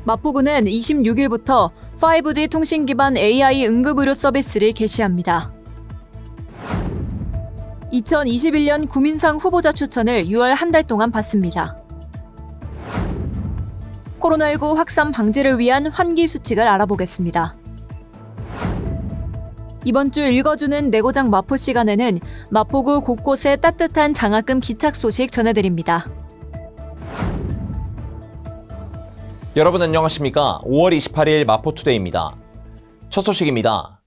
마포구는 26일부터 5G 통신 기반 AI 응급의료 서비스를 개시합니다. 2021년 구민상 후보자 추천을 6월 한 달 동안 받습니다. 코로나19 확산 방지를 위한 환기 수칙을 알아보겠습니다. 이번 주 읽어주는 내고장 마포 시간에는 마포구 곳곳에 따뜻한 장학금 기탁 소식 전해드립니다. 여러분 안녕하십니까? 5월 28일 마포투데이입니다. 첫 소식입니다.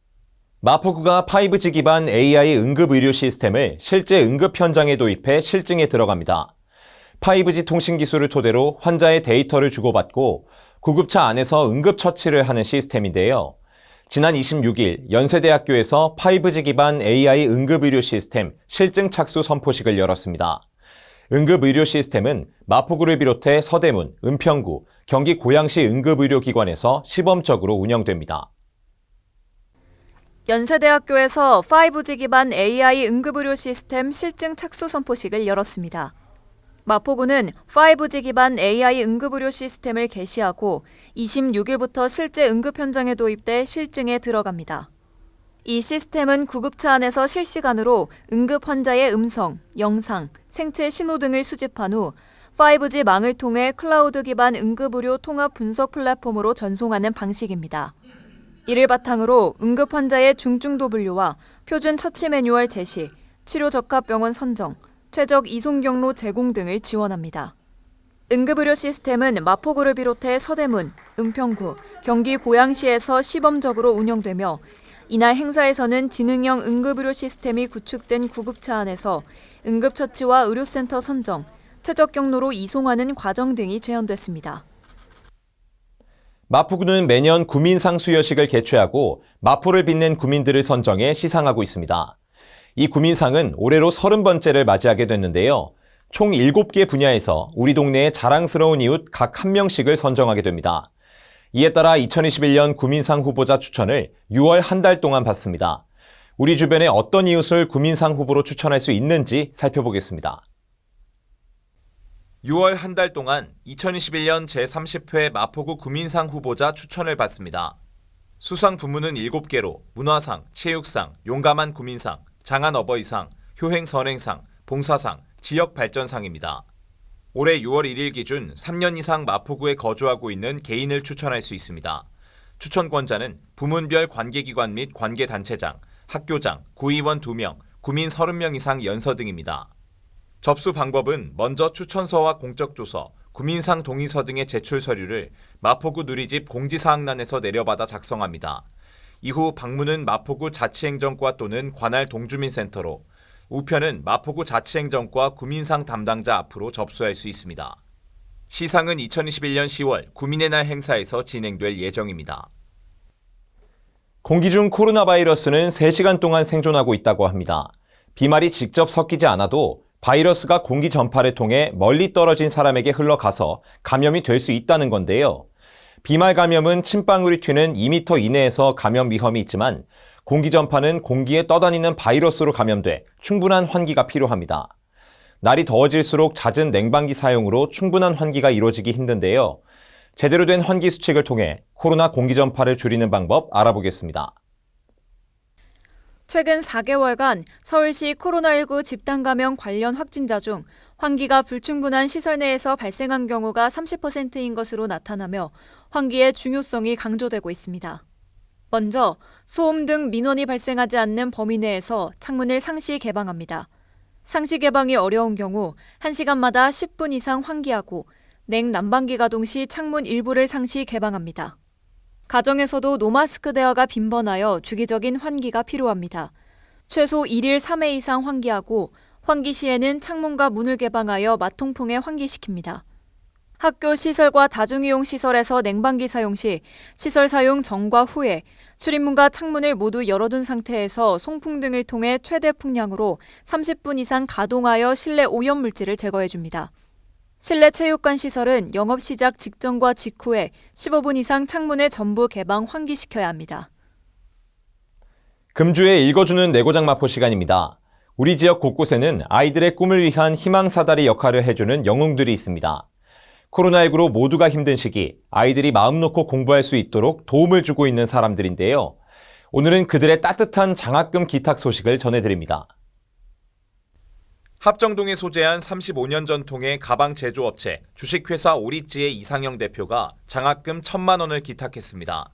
마포구가 5G 기반 AI 응급의료 시스템을 실제 응급 현장에 도입해 실증에 들어갑니다. 5G 통신 기술을 토대로 환자의 데이터를 주고받고 구급차 안에서 응급처치를 하는 시스템인데요. 지난 26일 연세대학교에서 5G 기반 AI 응급의료 시스템 실증 착수 선포식을 열었습니다. 응급의료 시스템은 마포구를 비롯해 서대문, 은평구, 경기 고양시 응급의료기관에서 시범적으로 운영됩니다. 연세대학교에서 5G 기반 AI 응급의료 시스템 실증 착수 선포식을 열었습니다. 마포구는 5G 기반 AI 응급의료 시스템을 개시하고 26일부터 실제 응급 현장에 도입돼 실증에 들어갑니다. 이 시스템은 구급차 안에서 실시간으로 응급 환자의 음성, 영상, 생체 신호 등을 수집한 후 5G 망을 통해 클라우드 기반 응급의료 통합 분석 플랫폼으로 전송하는 방식입니다. 이를 바탕으로 응급 환자의 중증도 분류와 표준 처치 매뉴얼 제시, 치료 적합 병원 선정, 최적 이송 경로 제공 등을 지원합니다. 응급의료 시스템은 마포구를 비롯해 서대문, 은평구, 경기 고양시에서 시범적으로 운영되며 이날 행사에서는 지능형 응급의료 시스템이 구축된 구급차 안에서 응급처치와 의료센터 선정, 최적 경로로 이송하는 과정 등이 재현됐습니다. 마포구는 매년 구민상 수여식을 개최하고 마포를 빛낸 구민들을 선정해 시상하고 있습니다. 이 구민상은 올해로 30번째를 맞이하게 됐는데요. 총 7개 분야에서 우리 동네의 자랑스러운 이웃 각 1명씩을 선정하게 됩니다. 이에 따라 2021년 구민상 후보자 추천을 6월 한 달 동안 받습니다. 우리 주변에 어떤 이웃을 구민상 후보로 추천할 수 있는지 살펴보겠습니다. 6월 한 달 동안 2021년 제30회 마포구 구민상 후보자 추천을 받습니다. 수상 부문은 7개로 문화상, 체육상, 용감한 구민상, 장한 어버이상, 효행 선행상, 봉사상, 지역발전상입니다. 올해 6월 1일 기준 3년 이상 마포구에 거주하고 있는 개인을 추천할 수 있습니다. 추천권자는 부문별 관계기관 및 관계단체장, 학교장, 구의원 2명, 구민 30명 이상 연서 등입니다. 접수 방법은 먼저 추천서와 공적조서, 구민상 동의서 등의 제출 서류를 마포구 누리집 공지사항란에서 내려받아 작성합니다. 이후 방문은 마포구 자치행정과 또는 관할 동주민센터로, 우편은 마포구 자치행정과 구민상 담당자 앞으로 접수할 수 있습니다. 시상은 2021년 10월 구민의 날 행사에서 진행될 예정입니다. 공기 중 코로나 바이러스는 3시간 동안 생존하고 있다고 합니다. 비말이 직접 섞이지 않아도 바이러스가 공기 전파를 통해 멀리 떨어진 사람에게 흘러가서 감염이 될 수 있다는 건데요. 비말 감염은 침방울이 튀는 2m 이내에서 감염 위험이 있지만 공기 전파는 공기에 떠다니는 바이러스로 감염돼 충분한 환기가 필요합니다. 날이 더워질수록 잦은 냉방기 사용으로 충분한 환기가 이루어지기 힘든데요. 제대로 된 환기 수칙을 통해 코로나 공기 전파를 줄이는 방법 알아보겠습니다. 최근 4개월간 서울시 코로나19 집단 감염 관련 확진자 중 환기가 불충분한 시설 내에서 발생한 경우가 30%인 것으로 나타나며 환기의 중요성이 강조되고 있습니다. 먼저 소음 등 민원이 발생하지 않는 범위 내에서 창문을 상시 개방합니다. 상시 개방이 어려운 경우 1시간마다 10분 이상 환기하고 냉난방기 가동 시 창문 일부를 상시 개방합니다. 가정에서도 노마스크 대화가 빈번하여 주기적인 환기가 필요합니다. 최소 1일 3회 이상 환기하고 환기 시에는 창문과 문을 개방하여 마통풍에 환기시킵니다. 학교 시설과 다중이용 시설에서 냉방기 사용 시 시설 사용 전과 후에 출입문과 창문을 모두 열어둔 상태에서 송풍 등을 통해 최대 풍량으로 30분 이상 가동하여 실내 오염물질을 제거해줍니다. 실내 체육관 시설은 영업 시작 직전과 직후에 15분 이상 창문을 전부 개방 환기시켜야 합니다. 금주에 읽어주는 내고장 마포 시간입니다. 우리 지역 곳곳에는 아이들의 꿈을 위한 희망사다리 역할을 해주는 영웅들이 있습니다. 코로나19로 모두가 힘든 시기, 아이들이 마음 놓고 공부할 수 있도록 도움을 주고 있는 사람들인데요. 오늘은 그들의 따뜻한 장학금 기탁 소식을 전해드립니다. 합정동에 소재한 35년 전통의 가방 제조업체 주식회사 오리지의 이상영 대표가 장학금 1,000만 원을 기탁했습니다.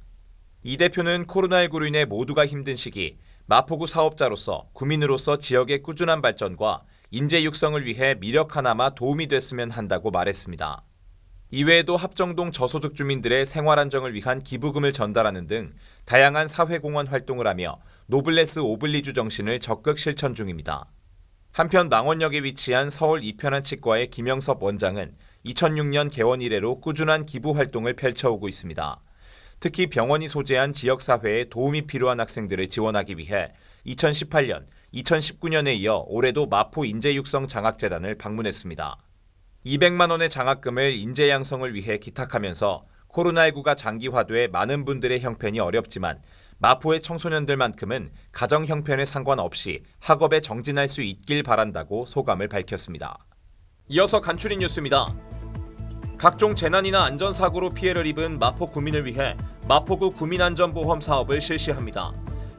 이 대표는 코로나19로 인해 모두가 힘든 시기 마포구 사업자로서 구민으로서 지역의 꾸준한 발전과 인재 육성을 위해 미력 하나마 도움이 됐으면 한다고 말했습니다. 이외에도 합정동 저소득 주민들의 생활 안정을 위한 기부금을 전달하는 등 다양한 사회공헌 활동을 하며 노블레스 오블리주 정신을 적극 실천 중입니다. 한편 망원역에 위치한 서울 이편한 치과의 김영섭 원장은 2006년 개원 이래로 꾸준한 기부 활동을 펼쳐오고 있습니다. 특히 병원이 소재한 지역사회에 도움이 필요한 학생들을 지원하기 위해 2018년, 2019년에 이어 올해도 마포 인재육성 장학재단을 방문했습니다. 200만 원의 장학금을 인재 양성을 위해 기탁하면서 코로나19가 장기화돼 많은 분들의 형편이 어렵지만 마포의 청소년들만큼은 가정 형편에 상관없이 학업에 정진할 수 있길 바란다고 소감을 밝혔습니다. 이어서 간추린 뉴스입니다. 각종 재난이나 안전사고로 피해를 입은 마포 구민을 위해 마포구 구민안전보험 사업을 실시합니다.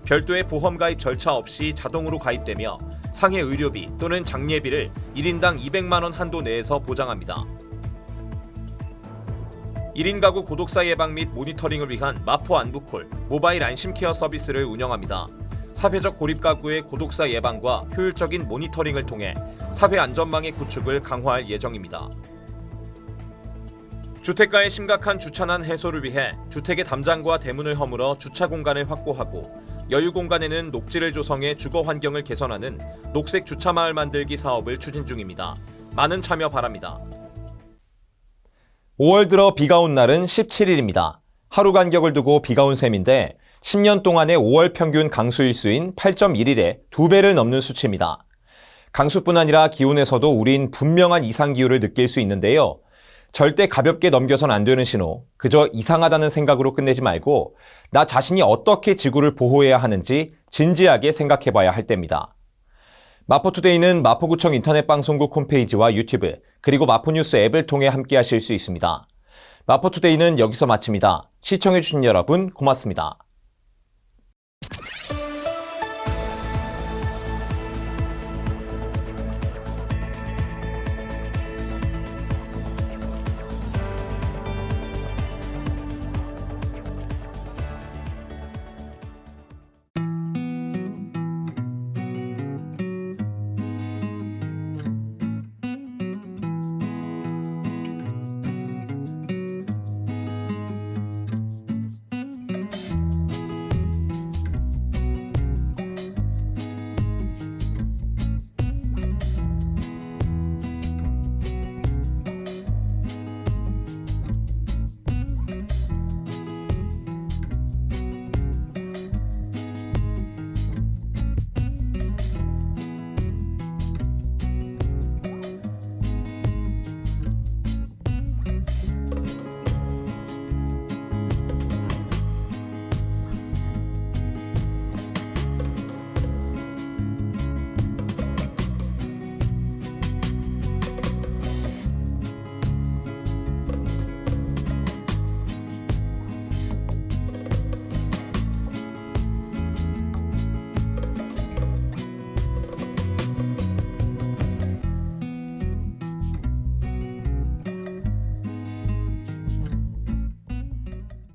별도의 보험 가입 절차 없이 자동으로 가입되며 상해 의료비 또는 장례비를 1인당 200만 원 한도 내에서 보장합니다. 1인 가구 고독사 예방 및 모니터링을 위한 마포 안부콜 모바일 안심케어 서비스를 운영합니다. 사회적 고립 가구의 고독사 예방과 효율적인 모니터링을 통해 사회 안전망의 구축을 강화할 예정입니다. 주택가의 심각한 주차난 해소를 위해 주택의 담장과 대문을 허물어 주차 공간을 확보하고 여유 공간에는 녹지를 조성해 주거 환경을 개선하는 녹색 주차 마을 만들기 사업을 추진 중입니다. 많은 참여 바랍니다. 5월 들어 비가 온 날은 17일입니다. 하루 간격을 두고 비가 온 셈인데 10년 동안의 5월 평균 강수일수인 8.1일에 2배를 넘는 수치입니다. 강수뿐 아니라 기온에서도 우린 분명한 이상 기후를 느낄 수 있는데요. 절대 가볍게 넘겨선 안 되는 신호, 그저 이상하다는 생각으로 끝내지 말고 나 자신이 어떻게 지구를 보호해야 하는지 진지하게 생각해봐야 할 때입니다. 마포투데이는 마포구청 인터넷 방송국 홈페이지와 유튜브, 그리고 마포뉴스 앱을 통해 함께 하실 수 있습니다. 마포투데이는 여기서 마칩니다. 시청해주신 여러분 고맙습니다.